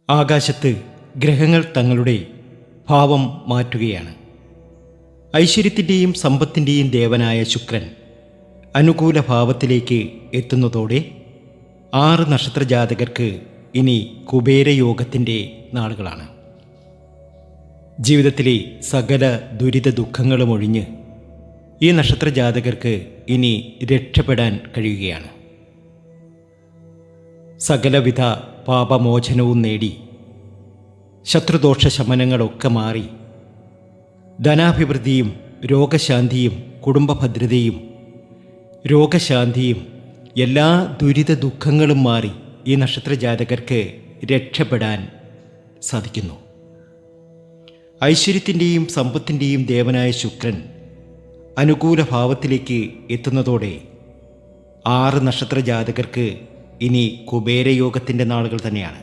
ആകാശത്ത് ഗ്രഹങ്ങൾ തങ്ങളുടെ ഭാവം മാറ്റുകയാണ്. ഐശ്വര്യത്തിൻ്റെയും സമ്പത്തിൻ്റെയും ദേവനായ ശുക്രൻ അനുകൂല ഭാവത്തിലേക്ക് എത്തുന്നതോടെ 6 നക്ഷത്രജാതകർക്ക് ഇനി കുബേരയോഗത്തിൻ്റെ നാളുകളാണ്. ജീവിതത്തിലെ സകല ദുരിത ദുഃഖങ്ങളും ഒഴിഞ്ഞ് ഈ നക്ഷത്രജാതകർക്ക് ഇനി രക്ഷപ്പെടാൻ കഴിയുകയാണ്. സകലവിധ പാപമോചനവും നേടി ശത്രുദോഷ ശമനങ്ങളൊക്കെ മാറി ധനാഭിവൃദ്ധിയും രോഗശാന്തിയും കുടുംബഭദ്രതയും രോഗശാന്തിയും എല്ലാ ദുരിത ദുഃഖങ്ങളും മാറി ഈ നക്ഷത്രജാതകർക്ക് രക്ഷപ്പെടാൻ സാധിക്കുന്നു. ഐശ്വര്യത്തിൻ്റെയും സമ്പത്തിൻ്റെയും ദേവനായ ശുക്രൻ അനുകൂല ഭാവത്തിലേക്ക് എത്തുന്നതോടെ 6 നക്ഷത്രജാതകർക്ക് ഇനി കുബേരയോഗത്തിൻ്റെ നാളുകൾ തന്നെയാണ്.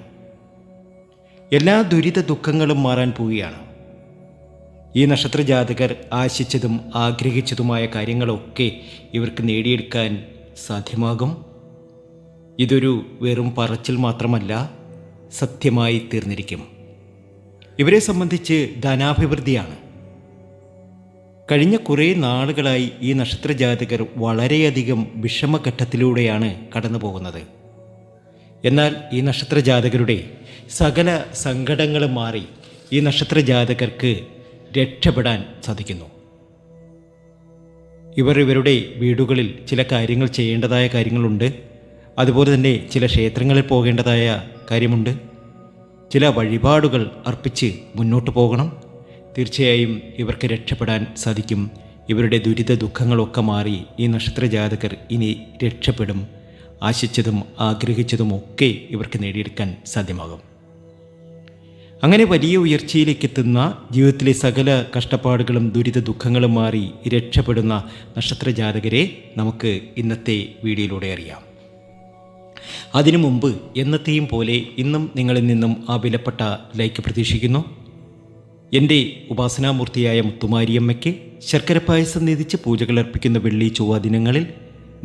എല്ലാ ദുരിത ദുഃഖങ്ങളും മാറാൻ പോവുകയാണ്. ഈ നക്ഷത്രജാതകർ ആശിച്ചതും ആഗ്രഹിച്ചതുമായ കാര്യങ്ങളൊക്കെ ഇവർക്ക് നേടിയെടുക്കാൻ സാധ്യമാകും. ഇതൊരു വെറും പറച്ചിൽ മാത്രമല്ല, സത്യമായി തീർന്നിരിക്കും. ഇവരെ സംബന്ധിച്ച് ധനാഭിവൃദ്ധിയാണ്. കഴിഞ്ഞ കുറേ നാളുകളായി ഈ നക്ഷത്രജാതകർ വളരെയധികം വിഷമഘട്ടത്തിലൂടെയാണ് കടന്നു പോകുന്നത്. എന്നാൽ ഈ നക്ഷത്രജാതകരുടെ സകല സങ്കടങ്ങളും മാറി ഈ നക്ഷത്രജാതകർക്ക് രക്ഷപ്പെടാൻ സാധിക്കുന്നു. ഇവരുടെ വീടുകളിൽ ചില കാര്യങ്ങൾ ചെയ്യേണ്ടതായ കാര്യങ്ങളുണ്ട്. അതുപോലെ തന്നെ ചില ക്ഷേത്രങ്ങളിൽ പോകേണ്ടതായ കാര്യമുണ്ട്. ചില വഴിപാടുകൾ അർപ്പിച്ച് മുന്നോട്ട് പോകണം. തീർച്ചയായും ഇവർക്ക് രക്ഷപ്പെടാൻ സാധിക്കും. ഇവരുടെ ദുരിത ദുഃഖങ്ങളൊക്കെ മാറി ഈ നക്ഷത്രജാതകർ ഇനി രക്ഷപ്പെടും. ആശിച്ചതും ആഗ്രഹിച്ചതുമൊക്കെ ഇവർക്ക് നേടിയെടുക്കാൻ സാധ്യമാകും. അങ്ങനെ വലിയ ഉയർച്ചയിലേക്ക് എത്തുന്ന ജീവിതത്തിലെ സകല കഷ്ടപ്പാടുകളും ദുരിത ദുഃഖങ്ങളും മാറി രക്ഷപ്പെടുന്ന നക്ഷത്രജാതകരെ നമുക്ക് ഇന്നത്തെ വീഡിയോയിലൂടെ അറിയാം. അതിനു മുമ്പ് എന്നത്തെയും പോലെ ഇന്നും നിങ്ങളിൽ നിന്നും ആ വിലപ്പെട്ട ലൈക്ക് പ്രതീക്ഷിക്കുന്നു. എൻ്റെ ഉപാസനാമൂർത്തിയായ മുത്തുമാരിയമ്മയ്ക്ക് ശർക്കര പായസം നിധിച്ച് പൂജകൾ അർപ്പിക്കുന്ന വെള്ളി ചൊവ്വ ദിനങ്ങളിൽ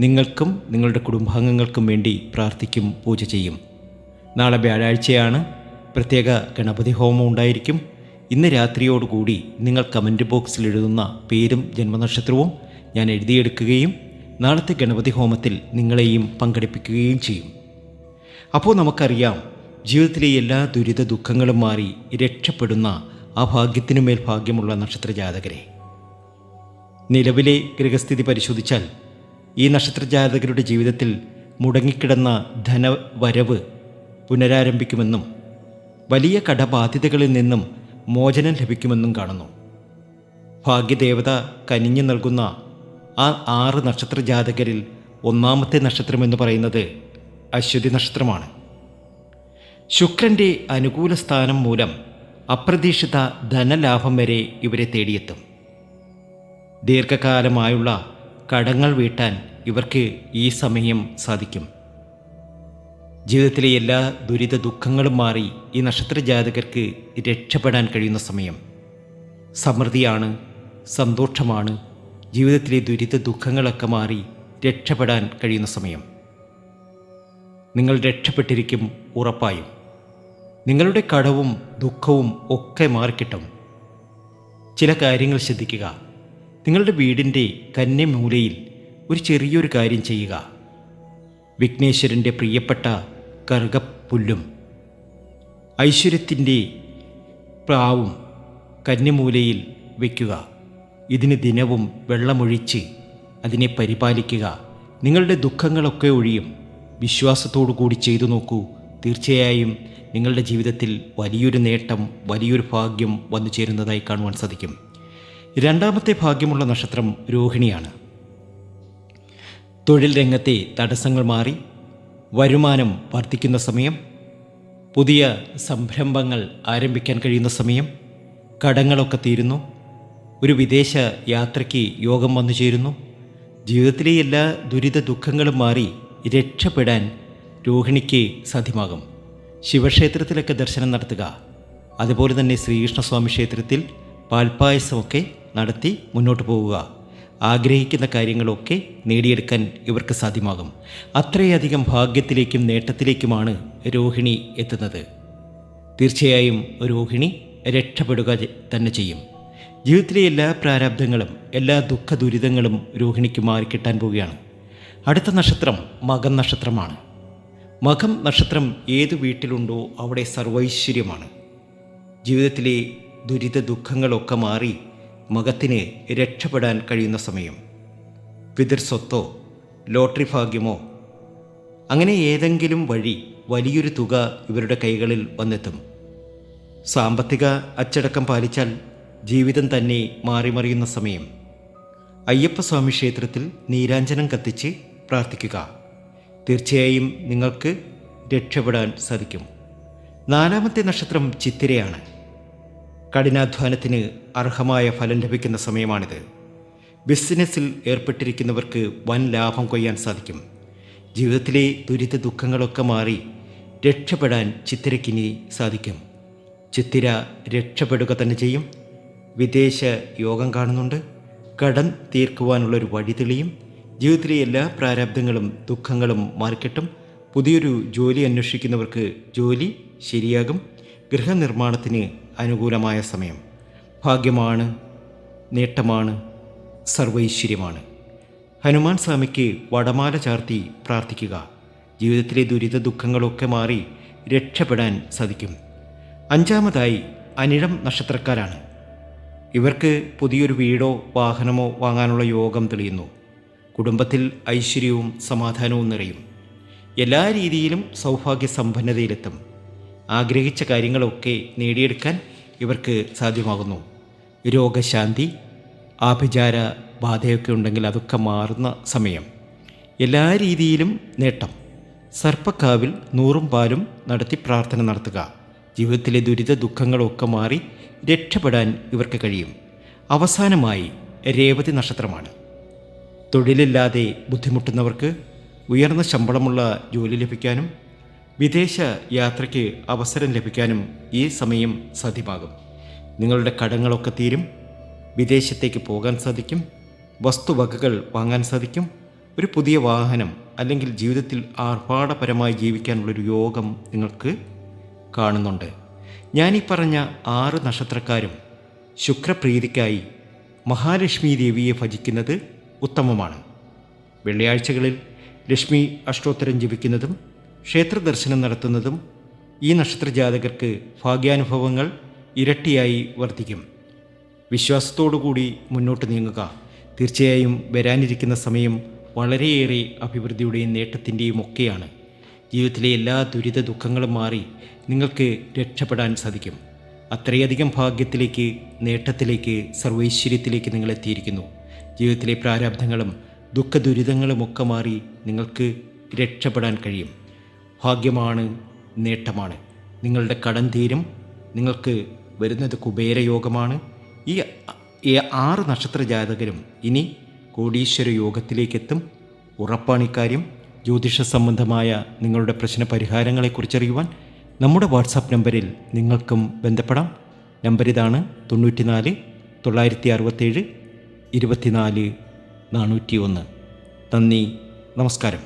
നിങ്ങൾക്കും നിങ്ങളുടെ കുടുംബാംഗങ്ങൾക്കും വേണ്ടി പ്രാർത്ഥിക്കും, പൂജ ചെയ്യും. നാളെ വ്യാഴാഴ്ചയാണ്. പ്രത്യേക ഗണപതി ഹോമം ഉണ്ടായിരിക്കും. ഇന്ന് രാത്രിയോടുകൂടി നിങ്ങൾ കമൻറ്റ് ബോക്സിൽ എഴുതുന്ന പേരും ജന്മനക്ഷത്രവും ഞാൻ എഴുതിയെടുക്കുകയും നാളത്തെ ഗണപതി ഹോമത്തിൽ നിങ്ങളെയും പങ്കെടുപ്പിക്കുകയും ചെയ്യും. അപ്പോൾ നമുക്കറിയാം, ജീവിതത്തിലെ എല്ലാ ദുരിത ദുഃഖങ്ങളും മാറി രക്ഷപ്പെടുന്ന ആ ഭാഗ്യത്തിനുമേൽ ഭാഗ്യമുള്ള നക്ഷത്രജാതകരെ. നിലവിലെ ഗ്രഹസ്ഥിതി പരിശോധിച്ചാൽ ഈ നക്ഷത്രജാതകരുടെ ജീവിതത്തിൽ മുടങ്ങിക്കിടന്ന ധനവരവ് പുനരാരംഭിക്കുമെന്നും വലിയ കടബാധ്യതകളിൽ നിന്നും മോചനം ലഭിക്കുമെന്നും കാണുന്നു. ഭാഗ്യദേവത കനിഞ്ഞു നൽകുന്ന ആ 6 നക്ഷത്രജാതകരിൽ ഒന്നാമത്തെ നക്ഷത്രമെന്ന് പറയുന്നത് അശ്വതി നക്ഷത്രമാണ്. ശുക്രൻ്റെ അനുകൂല സ്ഥാനം മൂലം അപ്രതീക്ഷിത ധനലാഭം വരെ ഇവരെ തേടിയെത്തും. ദീർഘകാലമായുള്ള കടങ്ങൾ വീട്ടാൻ ഇവർക്ക് ഈ സമയം സാധിക്കും. ജീവിതത്തിലെ എല്ലാ ദുരിത ദുഃഖങ്ങളും മാറി ഈ നക്ഷത്രജാതകർക്ക് രക്ഷപ്പെടാൻ കഴിയുന്ന സമയം. സമൃദ്ധിയാണ്, സന്തോഷമാണ്. ജീവിതത്തിലെ ദുരിത ദുഃഖങ്ങളൊക്കെ മാറി രക്ഷപ്പെടാൻ കഴിയുന്ന സമയം. നിങ്ങൾ രക്ഷപ്പെട്ടിരിക്കും ഉറപ്പായും. നിങ്ങളുടെ കടവും ദുഃഖവും ഒക്കെ മാറിക്കിട്ടും. ചില കാര്യങ്ങൾ ശ്രദ്ധിക്കുക. നിങ്ങളുടെ വീടിൻ്റെ കന്യമൂലയിൽ ഒരു ചെറിയൊരു കാര്യം ചെയ്യുക. വിഘ്നേശ്വരൻ്റെ പ്രിയപ്പെട്ട കറുകപ്പുല്ലും ഐശ്വര്യത്തിൻ്റെ പ്രാവും കന്യമൂലയിൽ വയ്ക്കുക. ഇതിന് ദിനവും വെള്ളമൊഴിച്ച് അതിനെ പരിപാലിക്കുക. നിങ്ങളുടെ ദുഃഖങ്ങളൊക്കെ ഒഴിയും. വിശ്വാസത്തോടു കൂടി ചെയ്തു നോക്കൂ. തീർച്ചയായും നിങ്ങളുടെ ജീവിതത്തിൽ വലിയൊരു നേട്ടം, വലിയൊരു ഭാഗ്യം വന്നു ചേരുന്നതായി കാണുവാൻ സാധിക്കും. രണ്ടാമത്തെ ഭാഗ്യമുള്ള നക്ഷത്രം രോഹിണിയാണ്. തൊഴിൽ രംഗത്തെ തടസ്സങ്ങൾ മാറി വരുമാനം വർദ്ധിക്കുന്ന സമയം. പുതിയ സംരംഭങ്ങൾ ആരംഭിക്കാൻ കഴിയുന്ന സമയം. കടങ്ങളൊക്കെ തീരുന്നു. ഒരു വിദേശ യാത്രയ്ക്ക് യോഗം വന്നു ചേരുന്നു. ജീവിതത്തിലെ എല്ലാ ദുരിത ദുഃഖങ്ങളും മാറി രക്ഷപ്പെടാൻ രോഹിണിക്ക് സാധ്യമാകും. ശിവക്ഷേത്രത്തിലൊക്കെ ദർശനം നടത്തുക. അതുപോലെ തന്നെ ശ്രീകൃഷ്ണസ്വാമി ക്ഷേത്രത്തിൽ പാൽപ്പായസമൊക്കെ നടത്തി മുന്നോട്ട് പോവുക. ആഗ്രഹിക്കുന്ന കാര്യങ്ങളൊക്കെ നേടിയെടുക്കാൻ ഇവർക്ക് സാധ്യമാകും. അത്രയധികം ഭാഗ്യത്തിലേക്കും നേട്ടത്തിലേക്കുമാണ് രോഹിണി എത്തുന്നത്. തീർച്ചയായും രോഹിണി രക്ഷപ്പെടുക തന്നെ ചെയ്യും. ജീവിതത്തിലെ എല്ലാ പ്രാരാബ്ധങ്ങളും എല്ലാ ദുഃഖ ദുരിതങ്ങളും രോഹിണിക്ക് മാറിക്കിട്ടാൻ പോവുകയാണ്. അടുത്ത നക്ഷത്രം മകം നക്ഷത്രമാണ്. മകം നക്ഷത്രം ഏത് വീട്ടിലുണ്ടോ അവിടെ സർവൈശ്വര്യമാണ്. ജീവിതത്തിലെ ദുരിത ദുഃഖങ്ങളൊക്കെ മാറി മകത്തിന് രക്ഷപ്പെടാൻ കഴിയുന്ന സമയം. പിതൃസ്വത്തോ ലോട്ടറി ഭാഗ്യമോ അങ്ങനെ ഏതെങ്കിലും വഴി വലിയൊരു തുക ഇവരുടെ കൈകളിൽ വന്നെത്തും. സാമ്പത്തിക അച്ചടക്കം പാലിച്ചാൽ ജീവിതം തന്നെ മാറിമറിയുന്ന സമയം. അയ്യപ്പസ്വാമി ക്ഷേത്രത്തിൽ നീരാഞ്ജനം കത്തിച്ച് പ്രാർത്ഥിക്കുക. തീർച്ചയായും നിങ്ങൾക്ക് രക്ഷപ്പെടാൻ സാധിക്കും. നാലാമത്തെ നക്ഷത്രം ചിത്തിരയാണ്. കഠിനാധ്വാനത്തിന് അർഹമായ ഫലം ലഭിക്കുന്ന സമയമാണിത്. ബിസിനസ്സിൽ ഏർപ്പെട്ടിരിക്കുന്നവർക്ക് വൻ ലാഭം കൊയ്യാൻ സാധിക്കും. ജീവിതത്തിലെ ദുരിത ദുഃഖങ്ങളൊക്കെ മാറി രക്ഷപ്പെടാൻ ചിത്തിരയ്ക്കിനി സാധിക്കും. ചിത്തിര രക്ഷപ്പെടുക തന്നെ ചെയ്യും. വിദേശ യോഗം കാണുന്നുണ്ട്. കടം തീർക്കുവാനുള്ളൊരു വഴി തെളിയും. ജീവിതത്തിലെ എല്ലാ പ്രാരാബ്ധങ്ങളും ദുഃഖങ്ങളും മാറിക്കിട്ടും. പുതിയൊരു ജോലി അന്വേഷിക്കുന്നവർക്ക് ജോലി ശരിയാകും. ഗൃഹനിർമ്മാണത്തിന് അനുകൂലമായ സമയം. ഭാഗ്യമാണ്, നേട്ടമാണ്, സർവൈശ്വര്യമാണ്. ഹനുമാൻ സ്വാമിക്ക് വടമാല ചാർത്തി പ്രാർത്ഥിക്കുക. ജീവിതത്തിലെ ദുരിത ദുഃഖങ്ങളൊക്കെ മാറി രക്ഷപ്പെടാൻ സാധിക്കും. അഞ്ചാമതായി അനിഴം നക്ഷത്രക്കാരാണ്. ഇവർക്ക് പുതിയൊരു വീടോ വാഹനമോ വാങ്ങാനുള്ള യോഗം തെളിയുന്നു. കുടുംബത്തിൽ ഐശ്വര്യവും സമാധാനവും നിറയും. എല്ലാ രീതിയിലും സൗഭാഗ്യ സമ്പന്നതയിലെത്തും. ആഗ്രഹിച്ച കാര്യങ്ങളൊക്കെ നേടിയെടുക്കാൻ ഇവർക്ക് സാധ്യമാകുന്നു. രോഗശാന്തി, ആഭിചാര ബാധയൊക്കെ ഉണ്ടെങ്കിൽ അതൊക്കെ മാറുന്ന സമയം. എല്ലാ രീതിയിലും നേട്ടം. സർപ്പക്കാവിൽ 100 പാലും നടത്തി പ്രാർത്ഥന നടത്തുക. ജീവിതത്തിലെ ദുരിത ദുഃഖങ്ങളൊക്കെ മാറി രക്ഷപ്പെടാൻ ഇവർക്ക് കഴിയും. അവസാനമായി രേവതി നക്ഷത്രമാണ്. തൊഴിലില്ലാതെ ബുദ്ധിമുട്ടുന്നവർക്ക് ഉയർന്ന ശമ്പളമുള്ള ജോലി ലഭിക്കാനും വിദേശ യാത്രയ്ക്ക് അവസരം ലഭിക്കാനും ഈ സമയം സാധ്യമാകും. നിങ്ങളുടെ കടങ്ങളൊക്കെ തീരും. വിദേശത്തേക്ക് പോകാൻ സാധിക്കും. വസ്തുവകകൾ വാങ്ങാൻ സാധിക്കും. ഒരു പുതിയ വാഹനം അല്ലെങ്കിൽ ജീവിതത്തിൽ ആർഭാടപരമായി ജീവിക്കാനുള്ളൊരു യോഗം നിങ്ങൾക്ക് കാണുന്നുണ്ട്. ഞാനീ പറഞ്ഞ 6 നക്ഷത്രക്കാരും ശുക്രപ്രീതിക്കായി മഹാലക്ഷ്മി ദേവിയെ ഭജിക്കുന്നത് ഉത്തമമാണ്. വെള്ളിയാഴ്ചകളിൽ ലക്ഷ്മി അഷ്ടോത്തരം ജപിക്കുന്നതും ക്ഷേത്ര ദർശനം നടത്തുന്നതും ഈ നക്ഷത്രജാതകർക്ക് ഭാഗ്യാനുഭവങ്ങൾ ഇരട്ടിയായി വർദ്ധിക്കും. വിശ്വാസത്തോടുകൂടി മുന്നോട്ട് നീങ്ങുക. തീർച്ചയായും വരാനിരിക്കുന്ന സമയം വളരെയേറെ അഭിവൃദ്ധിയുടെയും നേട്ടത്തിൻ്റെയും ഒക്കെയാണ്. ജീവിതത്തിലെ എല്ലാ ദുരിത ദുഃഖങ്ങളും മാറി നിങ്ങൾക്ക് രക്ഷപ്പെടാൻ സാധിക്കും. അത്രയധികം ഭാഗ്യത്തിലേക്ക്, നേട്ടത്തിലേക്ക്, സർവൈശ്വര്യത്തിലേക്ക് നിങ്ങളെത്തിയിരിക്കുന്നു. ജീവിതത്തിലെ പ്രാരാബ്ധങ്ങളും ദുഃഖ ദുരിതങ്ങളുമൊക്കെ മാറി നിങ്ങൾക്ക് രക്ഷപ്പെടാൻ കഴിയും. ഭാഗ്യമാണ്, നേട്ടമാണ്. നിങ്ങളുടെ കടം തീരും. നിങ്ങൾക്ക് വരുന്നത് കുബേരയോഗമാണ്. ഈ 6 നക്ഷത്ര ജാതകരും ഇനി കോടീശ്വര യോഗത്തിലേക്കെത്തും. ഉറപ്പാണിക്കാര്യം. ജ്യോതിഷ സംബന്ധമായ നിങ്ങളുടെ പ്രശ്ന പരിഹാരങ്ങളെക്കുറിച്ചറിയുവാൻ നമ്മുടെ വാട്സാപ്പ് നമ്പറിൽ നിങ്ങൾക്കും ബന്ധപ്പെടാം. നമ്പർ ഇതാണ്: 94 967 24 401. നന്ദി, നമസ്കാരം.